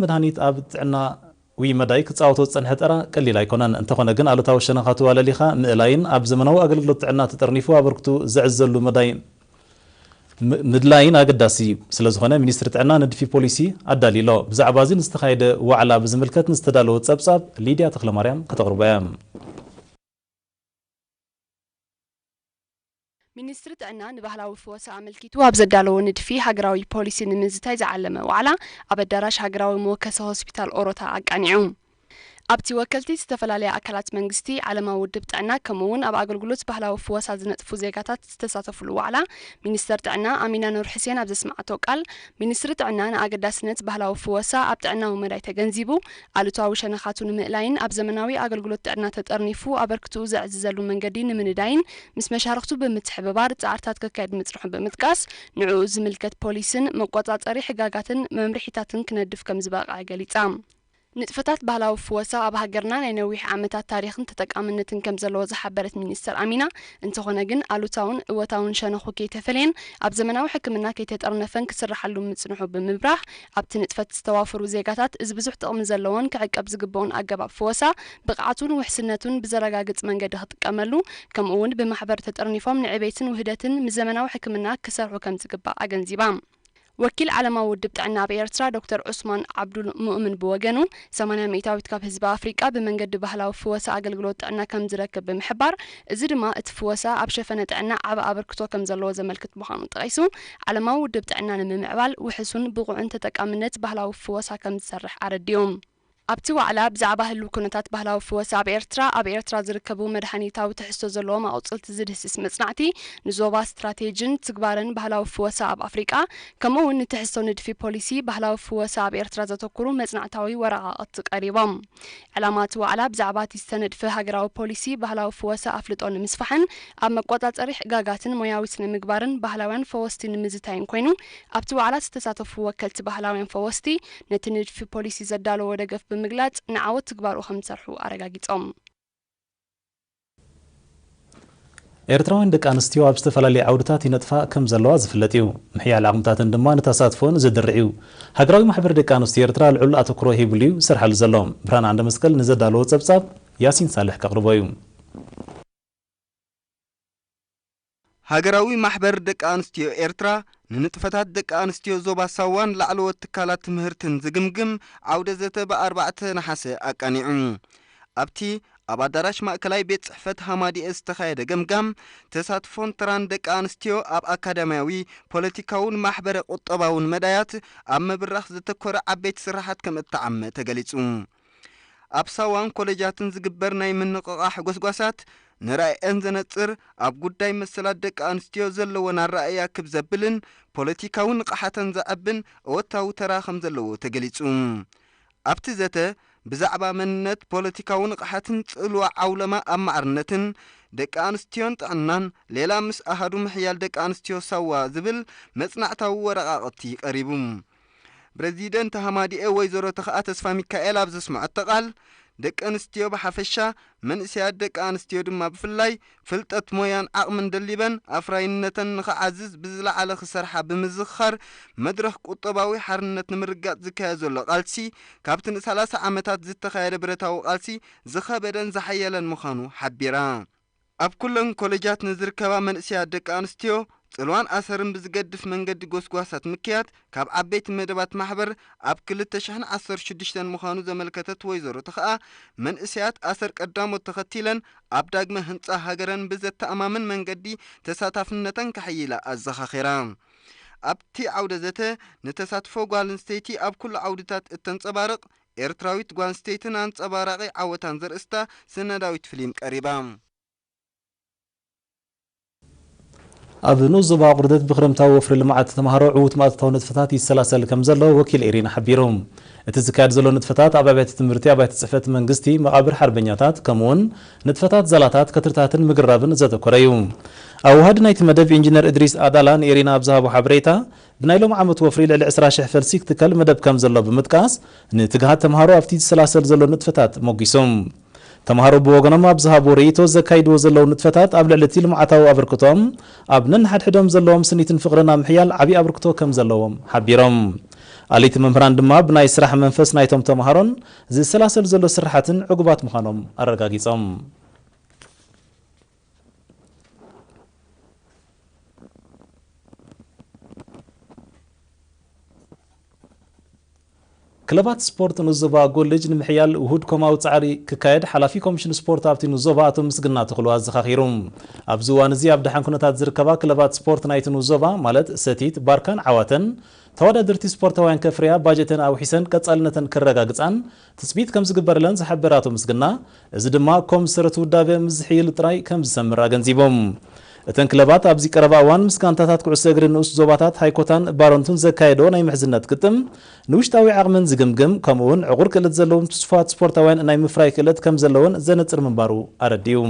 مدهانيت أبتعنا ويمداي كتصاوتو تصنحت أرا قليل أيكونان انتخونا جن على تاو الشنخات ولا ليخا ملاين أبزمناو أقل تعنا تترنيفو أبركتو زعزلو مداين مدلاين أقداسي سلازخونا مينستر تعنا ندفي بوليسي أدالي لو بزعبازين استخايد وعلى بزملكات نستدالو تصابصاب ليديا تخلى مريم كتغربايام مينستر تعنا نبهلاوي فوسا عملكيتو أبزدالو ندفي هاجراوي بوليسي نمزتاي زعلمه وعلى أبدراش هاجراوي موكسة هوسبيتال أوروتا أقانعوم أبتي وكلتي استفلالي أكلات منجستي على ما ودبت عنا كمون أبا أقولقلوت بهلاو فوسا زنتفو زيقاتات تستساتفو الوعلا مينستر تعنا أمينة نور حسين أبز سمعتو قال مينستر تعنا نأقداسنت بهلاو فوسا أبتعنا ومراي تجنزيبو قالو شنخاتون مقلاين أبزمناوي أقولقلوت تعنا تتقرنيفو أبركتو زعززلو منقدين من داين مس مشارختو بمتحببار تعارتات كاكاد مترحب بمتقاس نعو زملكت بوليسن مقوطات أري حقاقاتن ممرحيتاتن كندف كمزباق عقاليتام نتفتات بهلاو فوسا أبا هاجرنا نينويح عامتات تاريخ تتقامنتن كم زلوز حبرت مينستر أمينة انتخونا جن ألوتاون وتاون شانخو كي تفلين أب زمناو حكمنا كي تتقرنفن كسرحلو متصنحو بمبراح أب تنتفت استوافر وزيقاتات إز بزوح تقم زلوان كعك أب زقبون أقباب فوسا بقعاتون وحسنتون بزرقاقت منقد هتقاملو كم أون بمحبر تتقرنفهم نعبيتن وهداتن مزمناو حكمنا كسرحو كم زقبا أغنزيبام وكيل على ما ودبت عنا بإرترا دكتور عثمان عبد المؤمن بوجنو 800 كاب حزب أفريقيا بمنقد بهلاو فوسا أقلقلوت عنا كم زركب بمحبار زد ما اتفوسا أبشفنت عنا عبا أبركتو كم زلو زملكت بخان طيسو على ما ودبت عنا نمعبال وحسن بقو أنت تكامنت بهلاو فوسا كم تسرح أرديوم أبتو على بزعبه هلو كنتات بهلاو فوسا بإرترا زركبو مدحانيتاو تحسو زلوما أو تصلت زد هسيس مصنعتي نزوبا استراتيجين تقبارن بهلاو فوسا بأفريقيا كمو نتحسو ندفي بوليسي بهلاو فوسا بإرترا زتوكرو مصنعتاوي ورقاقت قريبام علامات وعلى بزعبات السند في هاجراو بوليسي بهلاو فوسا أفلطون مسفحن أب مقوطات أريح قاقاتن موياوي سن مقبارن بهلاوان فوستي نمزتاين كوينو أبتو على ستساتفو وكلت بهلاوان فوستي نتند في بوليسي زدالو ودقف مغلات نعاوت تكبارو خمسرحو أرقاقيتهم ኤርትራውያን ደቂ ኣንስትዮ ኣብ ዝተፈላለዩ ዓውድታት ይነጥፋ ከም ዘለዋ ዝፍለጥ እዩ ምሕያል ዓቕምታትን ድማ ንተሳትፎን ዝድርዕ እዩ ሃገራዊ ማሕበር ደቂ ኣንስትዮ ኤርትራ ልዑል ኣተኩሮ ሂብሉ እዩ ዝሰርሓሉ ዘሎ ብርሃን አንደ መስቀል ንዘዳለዎ ፀብጻብ ያሲን ሳልሕ ከቕርቦ እዩ ሃገራዊ ማሕበር ደቂ ኣንስትዮ ኤርትራ ንንጥፈታት ደቂ ኣንስትዮ ዞባ ሳዋን ላዕለዎት ትካላት ትምህርትን ዝግምግም ዓውደ ዘተ ብ4 ነሓሰ ኣቃኒዑ ኣብቲ ኣብ ኣዳራሽ ማእከላይ ቤት ጽሕፈት ሃማዲኤስ ተኻየደ ገምጋም ተሳትፎን ትራን ደቂ ኣንስትዮ ኣብ ኣካዳሚያዊ ፖለቲካውን ማሕበረ ቁጠባውን መዳያት ኣብ ምብራኽ ዘተኮረ ዓበይቲ ስራሓት ከም እተዓመ ተገሊጹ ኣብ ሳዋን ኮሌጃትን ዝግበር ናይ ምንቅቓሕ ጎስጓሳት ንራእየን ዘነጽር ኣብ ጉዳይ መሰላት ደቂ ኣንስትዮ ዘለወን ኣረኣእያ ክብዘብልን ፖለቲካውን ንቕሓተን ዘዕብን እወታዊ ተራ ከም ዘለዎ ተገሊጹ ኣብቲ ዘተ ብዛዕባ መንነት ፖለቲካውን ንቕሓትን ጽልዋ ዓውለማ ኣብ ማዕርነትን ደቂ ኣንስትዮን ጥዕናን ሌላ ምስ ኣሃዱ ምሕያል ደቂ ኣንስትዮ ሳዋ ዝብል መጽናዕታዊ ወረቓቕቲ ቀሪቡ ፕሬዚደንት ሃማዲኤ ወይዘሮ ተኸኣ ተስፋ ሚካኤል ኣብ ዘስምዐቶ ቃል ደቂ ኣንስትዮ ብሓፈሻ መንእስያት ደቂ ኣንስትዮ ድማ ብፍላይ ፍልጠት ሞያን ዓቕምን ደሊበን ኣፍራይነተን ንኽዓዝዝ ብዝለዓለ ክሰርሓ ብምዝኻር መድረኽ ቁጠባዊ ሓርነት ንምርጋጽ ዝካየድ ዘሎ ቃልሲ ካብቲ ን30 ዓመታት ዝተኻየደ ብረታዊ ቃልሲ ዝኸበደን ዝሓየለን ምዃኑ ሓቢራ ኣብ ኩለን ኮሌጃት ንዝርከባ መንእስያት ደቂ ኣንስትዮ ጽልዋን ኣሰርን ብዝገድፍ መንገዲ ጎስጓሳት ምክያት ካብ ዓበይቲ መደባት ማሕበር ኣብ 2016 ምዃኑ ዘመልከተት ወይዘሮ ተኸኣ መንእስያት ኣሰር ቀዳሞት ተኸቲለን ኣብ ዳግመ ህንጻ ሃገረን ብዘተኣማምን መንገዲ ተሳታፍነተን ከሕይላ ኣዘኻኺራ ኣብቲ ዓውደ ዘተ ንተሳትፎ ጓል ኣንስተይቲ ኣብ ኩሉ ዓውድታት እተንጸባርቕ ኤርትራዊት ጓል ኣንስተይትን አንጸባራቒ ዓወታን ዘርእስታ ስነዳዊት ፊልም ቀሪባ ኣብ ንዞባ ቁርደት ብክረምታዊ ወፍሪ ልምዓት ተማሃሮ ዕዉት ማእተታዊ ንጥፈታት ይሰላሰል ከም ዘሎ ወኪል ኤሪና ሓቢሮም እቲ ዝካየድ ዘሎ ንጥፈታት ኣብ ኣብያተ ትምህርቲ ኣብያተ ጽሕፈት መንግስቲ መቓብር ሓርበኛታት ከምኡውን ንጥፈታት ዘላታት ከትርታትን ምግራብን ዘተኮረ እዩ ኣብ ውሃድ ናይቲ መደብ ኢንጂነር እድሪስ ኣዳላ ንኤሪና ኣብ ዝሃቦ ሓበሬታ ብናይ ሎም ዓመት ወፍሪ ልዕሊ 20,000 ፈልሲ ክትከል መደብ ከም ዘሎ ብምጥቃስ ንትግሃት ተማሃሮ ኣብቲ ዝሰላሰል ዘሎ ንጥፈታት ሞጊሶም ተማሃሮ ብወገኖም ኣብ ዝሃቦ ርእይቶ ዘካይድዎ ዘለዉ ንጥፈታት ኣብ ልዕሊ እቲ ልምዓታዊ ኣበርክቶም ኣብ ነንሓድሕዶም ዘለዎም ስኒትን ፍቕርን ኣብ ምሕያል ዓብዪ ኣበርክቶ ከም ዘለዎም ሓቢሮም አሊት መምህራን ድማ ብናይ ስራሕ መንፈስ ናይቶም ተማሃሮን ዝሰላሰል ዘሎ ስራሓትን ዕጉባት ምዃኖም አረጋጊጾም ክለባት ስፖርት ንዞባ ኮሌጅ ንምሕያል ውሁድ ኮማው ጻዕሪ ክካየድ ሓላፊ ኮሚሽን ስፖርት ኣብቲ ንዞባ ኣቶም ምስግና ተኽሉ ኣዘኻኺሩ ኣብዚ እዋን እዚ ኣብ ድሓን ኩነታት ዝርከባ ክለባት ስፖርት ናይቲ ንዞባ ማለት ሰቲት ባርካን ዓዋተን ተወዳደርቲ ስፖርታውያን ከፍርያ ባጀተን ኣውሒሰን ቀጻልነተን ክረጋግጻን ትጽቢት ከም ዝግበረለን ዝሓበራቶ ምስግና እዚ ድማ ከም ሰረቱ ውዳበ ምዝሕይል ጥራይ ከም ዝሰምራ ገንዚቦም እተን ክለባት ኣብዚ ቀረባ እዋን ምስጋንታታት ኩዕሶ እግሪ ንኡስ ዞባታት ሃይኮታን ባሮንቱን ዘካየዶ ናይ ምሕዝነት ግጥም ንውሽጣዊ ዓቕምን ዝግምግም ከምኡውን ዕቑር ክእለት ዘለዎም ትስፋት ስፖርታውያን ናይ ምፍራይ ክእለት ከም ዘለዎን ዘነጽር ምንባሩ ኣረዲዩ